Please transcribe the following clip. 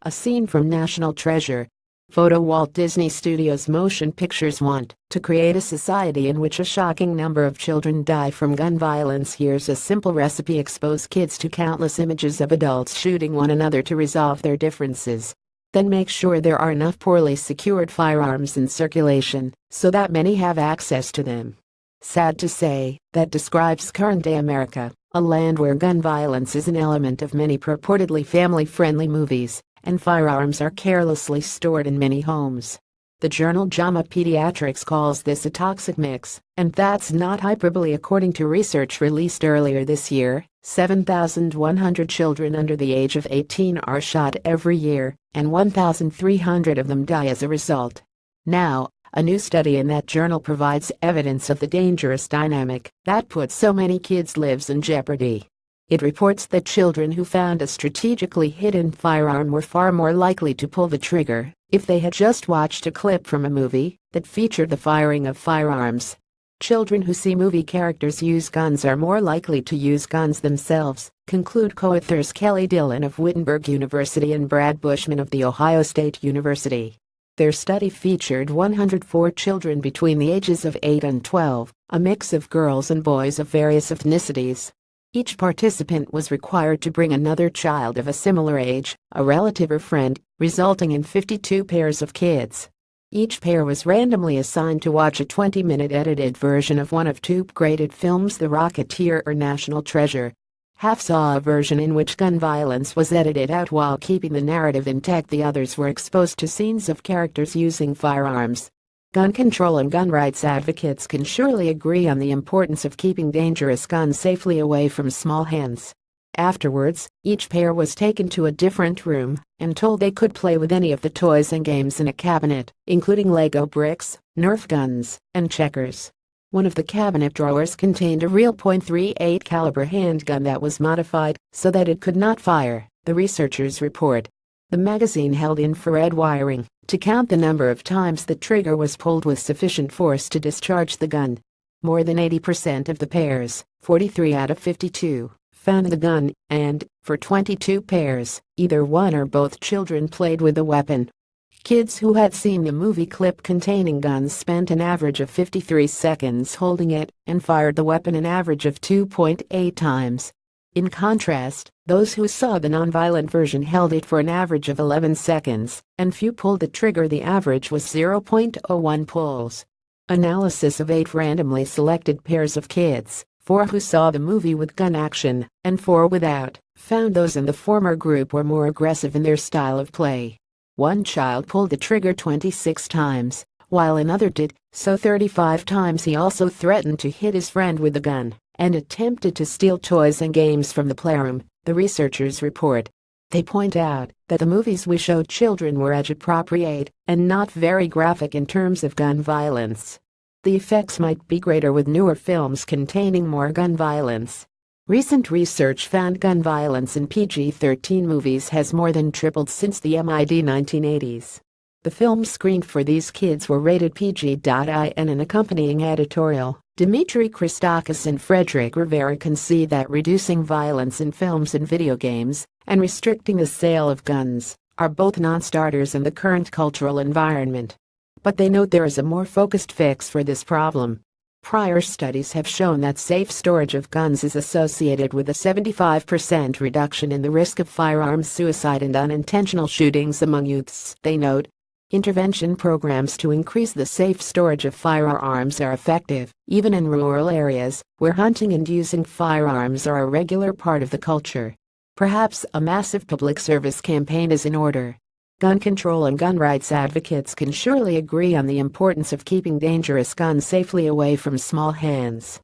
A scene from National Treasure. Photo Walt Disney Studios motion pictures want to create a society in which a shocking number of children die from gun violence. Here's a simple recipe: expose kids to countless images of adults shooting one another to resolve their differences. Then make sure there are enough poorly secured firearms in circulation so that many have access to them. Sad to say, that describes current-day America, a land where gun violence is an element of many purportedly family-friendly movies, and firearms are carelessly stored in many homes. The journal JAMA Pediatrics calls this a toxic mix, and that's not hyperbole. According to research released earlier this year, 7,100 children under the age of 18 are shot every year, and 1,300 of them die as a result. Now, a new study in that journal provides evidence of the dangerous dynamic that puts so many kids' lives in jeopardy. It reports that children who found a strategically hidden firearm were far more likely to pull the trigger if they had just watched a clip from a movie that featured the firing of firearms. Children who see movie characters use guns are more likely to use guns themselves, conclude co-authors Kelly Dillon of Wittenberg University and Brad Bushman of The Ohio State University. Their study featured 104 children between the ages of 8 and 12, a mix of girls and boys of various ethnicities. Each participant was required to bring another child of a similar age, a relative or friend, resulting in 52 pairs of kids. Each pair was randomly assigned to watch a 20-minute edited version of one of two graded films, The Rocketeer or National Treasure. Half saw a version in which gun violence was edited out while keeping the narrative intact. The others were exposed to scenes of characters using firearms. Gun control and gun rights advocates can surely agree on the importance of keeping dangerous guns safely away from small hands. Afterwards, each pair was taken to a different room and told they could play with any of the toys and games in a cabinet, including Lego bricks, Nerf guns, and checkers. One of the cabinet drawers contained a real .38 caliber handgun that was modified so that it could not fire, the researchers report. The magazine held infrared wiring to count the number of times the trigger was pulled with sufficient force to discharge the gun. More than 80% of the pairs, 43 out of 52, found the gun, and, for 22 pairs, either one or both children played with the weapon. Kids who had seen the movie clip containing guns spent an average of 53 seconds holding it and fired the weapon an average of 2.8 times. In contrast, those who saw the nonviolent version held it for an average of 11 seconds, and few pulled the trigger. The average was 0.01 pulls. Analysis of 8 randomly selected pairs of kids, 4 who saw the movie with gun action, and 4 without, found those in the former group were more aggressive in their style of play. One child pulled the trigger 26 times, while another did so 35 times. He also threatened to hit his friend with the gun and attempted to steal toys and games from the playroom, the researchers report. They point out that the movies we showed children were age-appropriate and not very graphic in terms of gun violence. The effects might be greater with newer films containing more gun violence. Recent research found gun violence in PG-13 movies has more than tripled since the mid-1980s. The films screened for these kids were rated PG. In an accompanying editorial, Dimitri Christakis and Frederick Rivera concede that reducing violence in films and video games and restricting the sale of guns are both non-starters in the current cultural environment. But they note there is a more focused fix for this problem. Prior studies have shown that safe storage of guns is associated with a 75% reduction in the risk of firearms suicide and unintentional shootings among youths. They note, intervention programs to increase the safe storage of firearms are effective, even in rural areas where hunting and using firearms are a regular part of the culture. Perhaps a massive public service campaign is in order. Gun control and gun rights advocates can surely agree on the importance of keeping dangerous guns safely away from small hands.